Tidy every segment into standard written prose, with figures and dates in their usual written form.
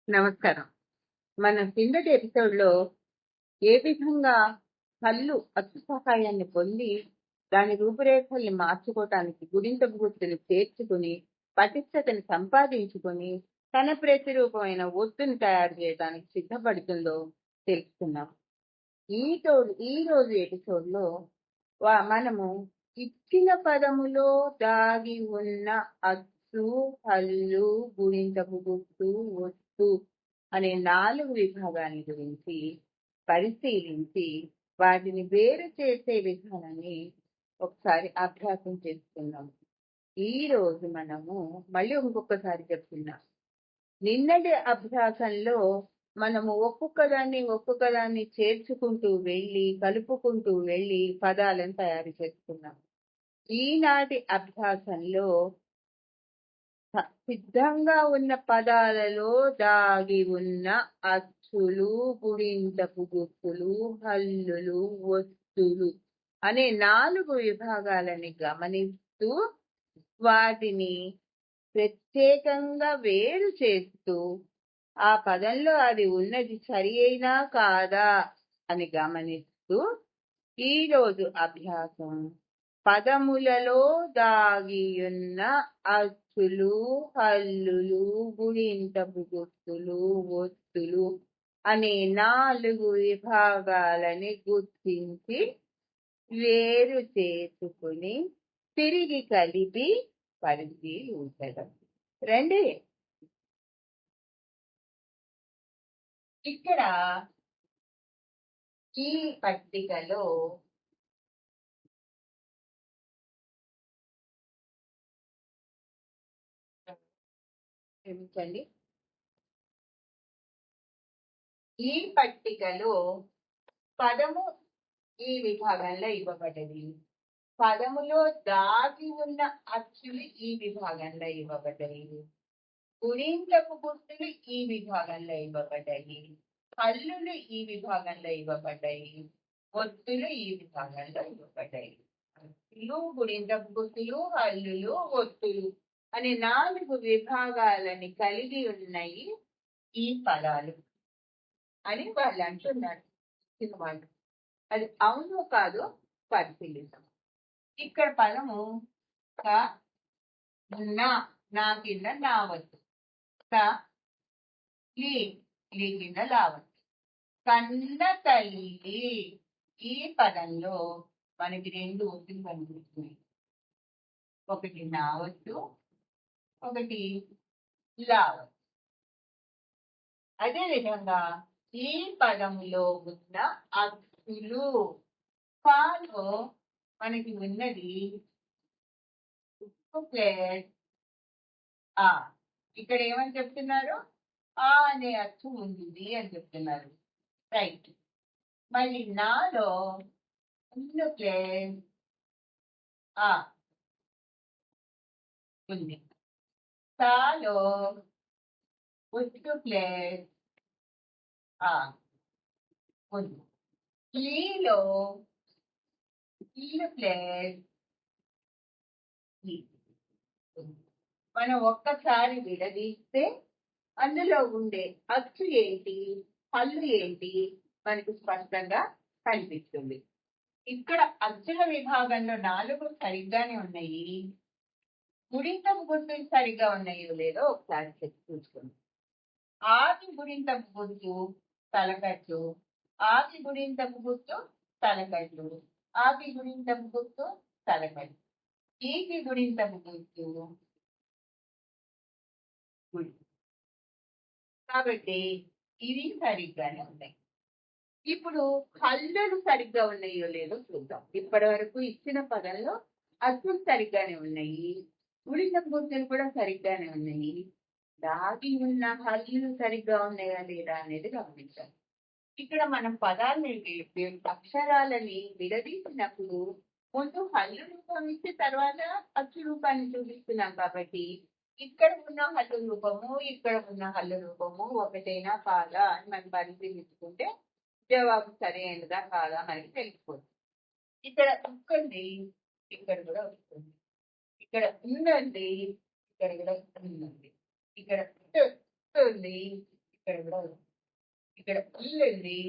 నమస్కారం. మన కిందటి ఎపిసోడ్‌లో ఏ విధంగా కళ్ళు అచ్చు సహాయాన్ని పొంది, దాని రూపురేఖల్ని మార్చుకోవటానికి గుడింతపు గుర్తులు చేర్చుకుని, పటిష్టతని సంపాదించుకొని, తన ప్రతిరూపమైన ఒత్తుని తయారు చేయడానికి సిద్ధపడుతుందో తెలుసుకున్నాం. ఈ రోజు ఎపిసోడ్‌లో మనము ఇచ్చిన పదములో దాగి ఉన్న అచ్చు, హల్లు, గుణింతపు గుర్తు, ఒత్తు అనే 4 విభాగాల గురించి పరిశీలించి వాటిని వేరు చేసే విధానాన్ని ఒకసారి అభ్యాసం చేసుకుందాం. ఈ రోజు మనము మళ్ళీ ఇంకొకసారి చెప్తున్నాం. నిన్నటి అభ్యాసంలో మనము ఒక్కొక్కదాన్ని చేర్చుకుంటూ వెళ్ళి కలుపుకుంటూ వెళ్ళి పదాలను తయారు చేసుకున్నాం. ఈనాటి అభ్యాసంలో సిద్ధంగా ఉన్న పదాలలో దాగి ఉన్న అచ్చులు, గుణింతపు గుర్తులు, హల్లులు, ఒత్తులు అనే 4 విభాగాలని గమనిస్తూ వాటిని ప్రత్యేకంగా వేరు చేస్తూ ఆ పదంలో అది ఉన్నది సరి అయినా కాదా అని గమనిస్తూ ఈరోజు అభ్యాసం పదములలో దాగియున్న అచ్చులు, హల్లులు, గుణింతపు గుర్తులు, ఒత్తులు అనే 4 విభాగాలని గుర్తించి వేరు చేసుకుని తిరిగి కలిపి పరిశీలించడం. రండి. ఇక్కడ ఈ పట్టికలో క్షమించండి, ఈ పట్టికలో పదము ఈ విభాగంలో ఇవ్వబడ్డది. పదములో దాగి ఉన్న అచ్చులు ఈ విభాగంలో ఇవ్వబడ్డాయి. గుణింతపు గుర్తులు ఈ విభాగంలో ఇవ్వబడ్డాయి. హల్లులు ఈ విభాగంలో ఇవ్వబడ్డాయి. ఒత్తులు ఈ విభాగంలో ఇవ్వబడ్డాయి. గుణింతపు గుర్తులు, హల్లులు, ఒత్తులు అనే 4 విభాగాలని కలిగి ఉన్నాయి ఈ పదాలు అని వాళ్ళు అంటున్నారు. వాళ్ళు అది అవును కాదు పరిశీలిద్దాం. ఇక్కడ పదము నా కింద నావద్దు, లీ కింద లావద్దు. కన్న తల్లి ఈ పదంలో మనకి 2 ఒత్తులు కనిపిస్తున్నాయి. ఒకటి నావద్దు, ఒకటి లావద్దు. అదేవిధంగా ఈ పదములో ఉన్న అచ్చులు కాలో మనకి ఉన్నది ప్లస్ ఆ. ఇక్కడ ఏమని చెప్తున్నారు? ఆ అనే అచ్చు ఉంది అని చెప్తున్నారు. రైట్. మళ్ళీ నాలో ప్లస్ ఆ ఉంది. తాలో ఒత్తు ప్లస్ ఆ ఉంది. ఈలో ఈలు ప్లస్ ఈ ఉంది. మనం ఒక్కసారి విడదీస్తే అందులో ఉండే అచ్చు ఏంటి, హల్లు ఏంటి మనకు స్పష్టంగా కనిపిస్తుంది. ఇక్కడ అచ్చుల విభాగంలో 4 సరిగ్గానే ఉన్నాయి. గుణింతపు గుర్తులు సరిగ్గా ఉన్నాయో లేదో ఒకసారి చూసుకోండి. ఆది గుణింతపు గుర్తు తలకట్లు, ఆది గుణింతపు గుర్తు తలకట్లు, ఆది గుణింతపు గుర్తు తలకట్లు, ఈకి గుణింతపు గుర్తు కాబట్టి ఇవి సరిగ్గానే ఉన్నాయి. ఇప్పుడు హల్లులు సరిగ్గా ఉన్నాయో లేదో చూద్దాం. ఇప్పటి వరకు ఇచ్చిన పదంలో అచ్చులు సరిగ్గానే ఉన్నాయి, గుణింతపు గుర్తులు కూడా సరిగ్గానే ఉన్నాయి. దాగి ఉన్న హల్లులు సరిగ్గా ఉన్నాయా లేదా అనేది గమనించాలి. ఇక్కడ మనం పదాలని అక్షరాలని విడదీసినప్పుడు ముందు హల్లు రూపం ఇచ్చి తర్వాత అచ్చు రూపాన్ని చూపిస్తున్నాం కాబట్టి ఇక్కడ ఉన్న హల్లు రూపము, ఇక్కడ ఉన్న హల్లు రూపము ఒకటేనా కాదా అని మనం పరిశీలించుకుంటే జవాబు సరైనదా కాదా మనకి తెలిసిపోతుంది. ఇక్కడ ఉక్కండి, ఇక్కడ కూడా వస్తుంది. ఇక్కడ ఉందండి, ఇక్కడ కూడా ఉందండి. ఇక్కడ ఉంది, ఇక్కడ కూడా ఇక్కడ ఇల్లు ఉంది,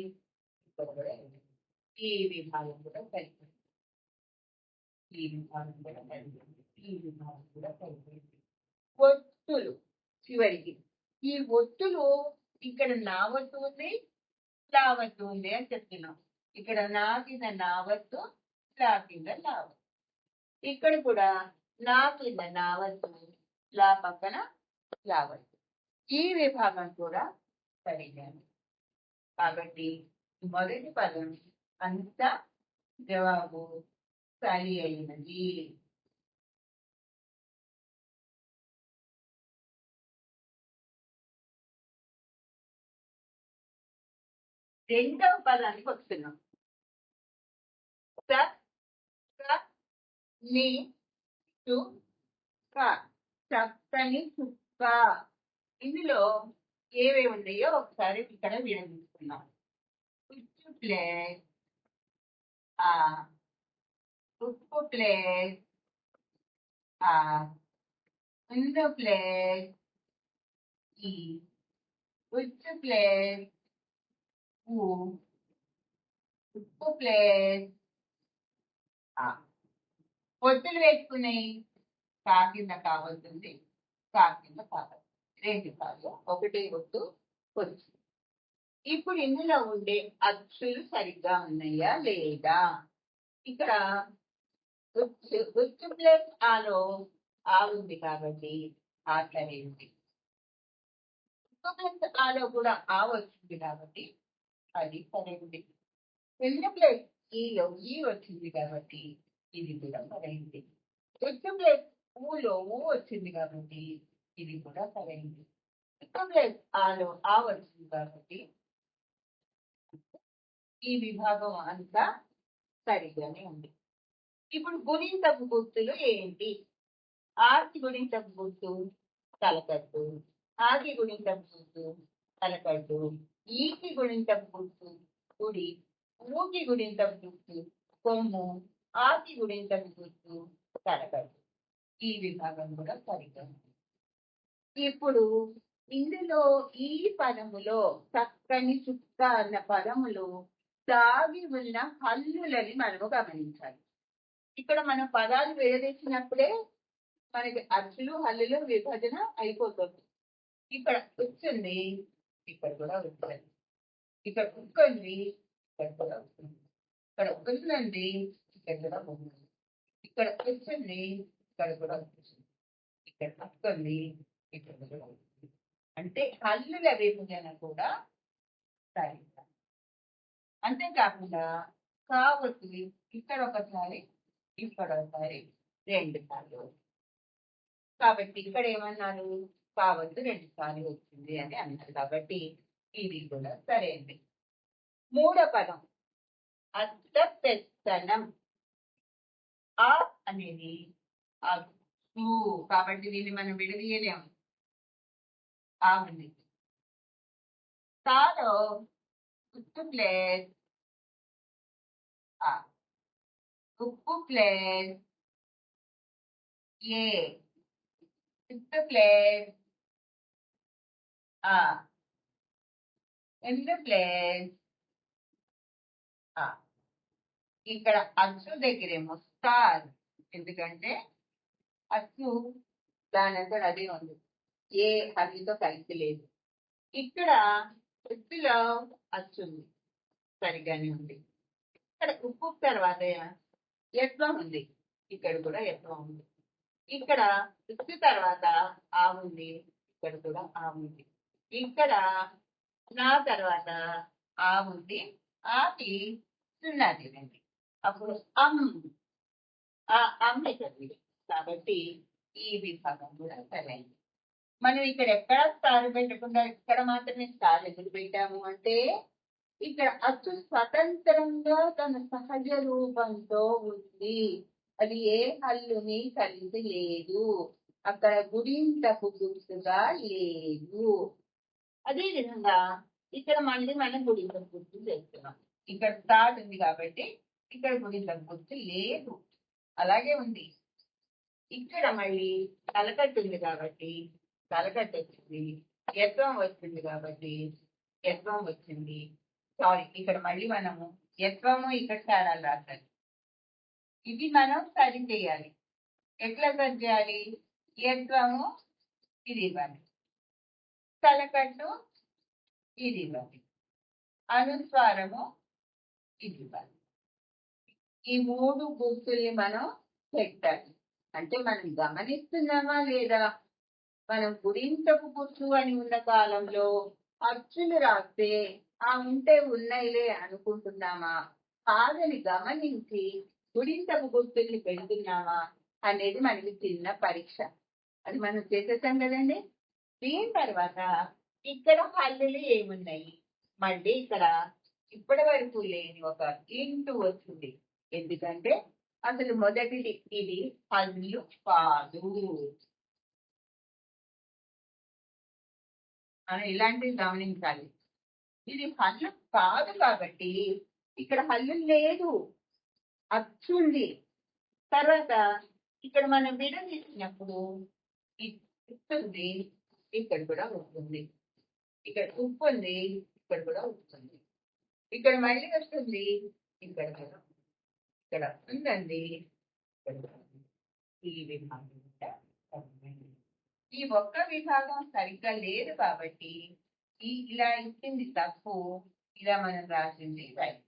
ఇక్కడ కూడా ఉంది. ఈ విభాగం కూడా సరిపోయింది, ఈ విభాగం కూడా సరిపోయింది, ఈ విభాగం కూడా సరిపోయింది. ఒత్తులు చివరికి ఈ ఒత్తులు ఇక్కడ నా వత్తు ఉంది, లా వత్తు ఉంది అని చెప్తున్నాం. ఇక్కడ నా కింద నా వత్తు, లా కింద లా వత్తు. ఇక్కడ కూడా నా కింద నా వత్తు, లా పక్కన లా వత్తు. ఈ విభాగం కూడా సరిగ్గాను. కాబట్టి మొదటి పదం అంతా జవాబు సరి అయినది. రెండవ పదానికి వస్తున్నాం. చక్కని చుక్క. ఇందులో ఏవేవి ఉన్నాయో ఒకసారి ఇక్కడ విడదీసుకున్నాం. ఉప్పు ప్లేస్, ఉప్పు ప్లేస్, ముందు ప్లేస్, ఈ ఉచ్చు ప్లేస్, ఉప్పు ప్లేస్. ఒత్తులు వేసుకున్నాయి, కా కింద కావాల్సింది, కా కింద కావాలి, రెండు సార్లు ఒకటి ఒత్తు వచ్చు. ఇప్పుడు ఇందులో ఉండే అచ్చులు సరిగ్గా ఉన్నాయా లేదా? ఇక్కడ ఉచ్చు ప్లస్ ఆలో ఆ ఉంది కాబట్టి ఆ సరే ఉంది. ఉప్పు ప్లస్ ఆలో కూడా ఆ వచ్చింది కాబట్టి అది సరే ఉంది. రెండు ప్లస్ ఈలో ఈ వచ్చింది కాబట్టి ఇది కూడా సరైంది. ఉచ్చు ప్లస్ ఊలో ఊ వచ్చింది కాబట్టి ఇది కూడా సరైంది. ఉప్పు ప్లస్ ఆలో ఆ వచ్చింది కాబట్టి ఈ విభాగం అంతా సరిగ్గానే ఉంది. ఇప్పుడు గుణింతపు గుర్తులు ఏంటి? ఆకి గుణింతపు గుర్తు తలకట్టు, ఆకి గుణింతపు గుర్తు తలకట్టు, ఈకి గుణింతపు గుర్తు కుడి, ఊకి గుణింతపు గుర్తు కొమ్ము, ఆకి గుణింతపు గుర్తు తలకట్టు. ఈ విభాగం కూడా సరిగ్గా ఉంది. ఇప్పుడు ఇందులో ఈ పదములో చక్కని చుక్క అన్న పదములో దాగి ఉన్న హల్లులని మనము గమనించాలి. ఇక్కడ మనం పదాలు విడదీసినప్పుడే మనకి అచ్చులు హల్లులు విభజన అయిపోతుంది. ఇక్కడ వచ్చింది, ఇక్కడ కూడా వచ్చింది, ఇక్కడ ఉక్కండి, ఇక్కడ కూడా వస్తుంది, ఇక్కడ ఉందండి, ఇక్కడ కూడా ఉంది, ఇక్కడ వచ్చింది, ఇక్కడ కూడా వచ్చింది, ఇక్కడ అక్కండి, ఇక్కడ కూడా ఉంది. అంటే హల్లుల విభజన కూడా సరిగ్గా. అంతేకాకుండా కావచ్చు ఇక్కడ ఒకసారి, ఇక్కడ ఒకసారి, రెండు సార్లు. కాబట్టి ఇక్కడ ఏమన్నారు? కావచ్చు రెండు సార్లు వచ్చింది అని అన్నారు కాబట్టి ఇది కూడా సరైనది. మూడో పదం అర్థపెత్తనం. ఆ అనేది అచ్చు కాబట్టి దీన్ని మనం విడదీయలేము. ఆ ఉంది. తాలో ఉప్పు ప్లేస్, ఉప్పు ప్లేస్, ఏ ఉప్పు ప్లేస్, రెండు ప్లేస్. ఇక్కడ అచ్చు దగ్గరేమో స్టార్, ఎందుకంటే అచ్చు దానంతా అదే ఉంది, ఏ అదితో కలిసి లేదు. ఇక్కడ ఉప్పులో అచ్చు ఉంది, సరిగానే ఉంది. ఇక్కడ ఉప్పు తర్వాత ఎట్లా ఉంది, ఇక్కడ కూడా ఎట్లా ఉంది. ఇక్కడ ఉప్పు తర్వాత ఆ ఉంది, ఇక్కడ కూడా ఆ ఉంది. ఇక్కడ నా తర్వాత ఆ ఉంది, ఆకి సున్నా తినండి, అప్పుడు అమ్మ చదివి. కాబట్టి ఈ విభాగం కూడా సరైనది. మనం ఇక్కడ ఎక్కడ స్టార్ పెట్టకుండా ఇక్కడ మాత్రమే స్టార్ ఎందుకు పెట్టాము అంటే ఇక్కడ అచ్చు స్వతంత్రంగా తన సహజ రూపంతో ఉంది, అది ఏ హల్లుని కలిసి లేదు, అక్కడ గుడింతపు గుర్తుగా లేదు. అదే విధంగా ఇక్కడ మళ్ళీ మనం గుడింతపు గుర్తు చేస్తున్నాం. ఇక్కడ స్టార్ట్ ఉంది కాబట్టి ఇక్కడ గుడింతపు గుర్తు లేదు, అలాగే ఉంది. ఇక్కడ మళ్ళీ తలకట్టు ఉంది కాబట్టి తలకట్టు వచ్చింది, ఎత్వం వచ్చింది కాబట్టి ఎత్వం వచ్చింది. సారీ, ఇక్కడ మళ్ళీ మనము ఎత్వము ఇక్కడ తేడాలు రాశాలి. ఇది మనం సరి చేయాలి. ఎట్లా సరి చేయాలి? ఎత్వము ఇది ఇవ్వాలి, తలకట్టు ఇది ఇవ్వాలి, అనుస్వారము ఇది ఇవ్వాలి. ఈ 3 గుర్తుల్ని మనం పెట్టాలి. అంటే మనం గమనిస్తున్నామా లేదా? మనం గుడింతపు గుర్తు అని ఉన్న కాలంలో అచ్చులు రాస్తే ఉంటే ఉన్నాయిలే అనుకుంటున్నామా, కాదని గమనించి గుడింతపు గుర్తుల్ని పెడుతున్నామా అనేది మనకి చిన్న పరీక్ష. అది మనం చేసేసాం కదండి. దీని తర్వాత ఇక్కడ హల్లులు ఏమున్నాయి? మళ్ళీ ఇక్కడ ఇప్పటి వరకు లేని ఒక ఇంటూ వచ్చింది. ఎందుకంటే అసలు మొదటిది ఇది హల్లు కాదు. మనం ఇలాంటివి గమనించాలి. ఇది హల్లు కాదు కాబట్టి ఇక్కడ హల్లు లేదు, అచ్చుంది. తర్వాత ఇక్కడ మనం విడదీసినప్పుడు ఇస్తుంది, ఇక్కడ కూడా ఉంటుంది. ఇక్కడ ఉప్పు ఉంది, ఇక్కడ కూడా ఉంటుంది. ఇక్కడ మళ్ళీ వస్తుంది, ఇక్కడ కూడా, ఇక్కడ ఉందండి, ఇక్కడ కూడా ఉంది. ఈ విభాగం ఈ ఒక్క విభాగం సరిగ్గా లేదు కాబట్టి ఇలా ఇచ్చింది తప్పు, ఇలా మనం రాసింది రైట్.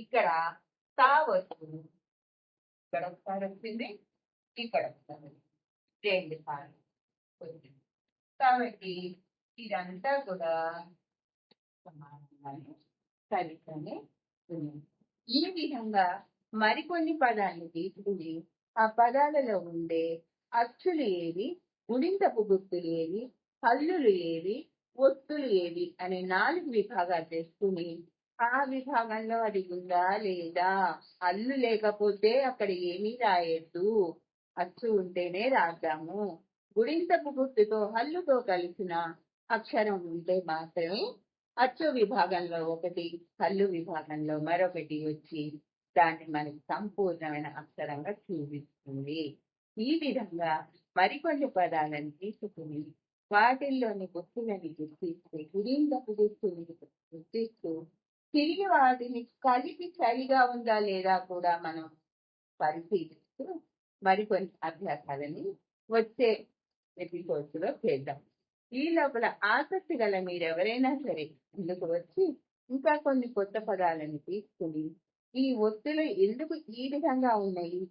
ఇక్కడ తా వస్తుంది, ఇక్కడ ఒకసారి వచ్చింది, ఇక్కడ వస్తుంది, 2 సార్లు వచ్చింది. కాబట్టి ఇదంతా కూడా సమానంగానే సరిగ్గానే ఉంది. ఈ విధంగా మరికొన్ని పదాలను తీసుకుని ఆ పదాలలో ఉండే అచ్చులు ఏవి, గుడింతపు గుర్తులు ఏవి, హల్లులు ఏవి, ఒత్తులు ఏవి అనే 4 విభాగాలు చేసుకుని ఆ విభాగంలో అది ఉందా లేదా, హల్లు లేకపోతే అక్కడ ఏమీ రాయొద్దు, అచ్చు ఉంటేనే రాద్దాము, గుడింతపు గుర్తుతో హల్లుతో కలిసిన అక్షరం ఉంటే మాత్రమే అచ్చు విభాగంలో ఒకటి, హల్లు విభాగంలో మరొకటి వచ్చి దాన్ని మనకి సంపూర్ణమైన అక్షరంగా చూపిస్తుంది. ఈ విధంగా మరికొన్ని పదాలను తీసుకుని వాటిల్లోని గుర్తులని గుర్తిస్తే, గుడింతపు గుర్తుని గుర్తిస్తూ తిరిగి వాటిని కలిపి సరిగా ఉందా లేదా కూడా మనం పరిశీలిస్తూ మరికొన్ని అభ్యాసాలని వచ్చే ఎపిసోడ్స్ లో చేద్దాం. ఈ లోపల ఆసక్తి గల మీరు ఎవరైనా సరే ఇందుకు వచ్చి ఇంకా కొన్ని కొత్త పదాలను తీసుకుని ఈ ఒత్తులు ఎందుకు ఈ విధంగా ఉన్నాయి,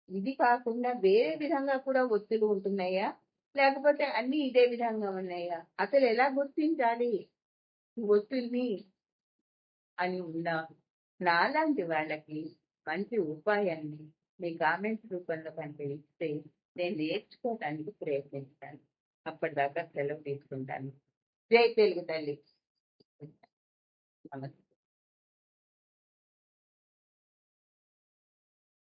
ఇది కాకుండా వేరే విధంగా కూడా ఒత్తులు ఉంటున్నాయా, లేకపోతే అన్ని ఇదే విధంగా ఉన్నాయా, అసలు ఎలా గుర్తించాలి ఒత్తుల్ని అని ఉన్న నాలాంటి వాళ్ళకి మంచి ఉపాయాన్ని మీ కామెంట్స్ రూపంలో పంపిస్తే నేను నేర్చుకోవడానికి ప్రయత్నిస్తాను. అప్పటిదాకా సెలవు తీసుకుంటాను. జై తెలుగు తల్లి. నమస్తే.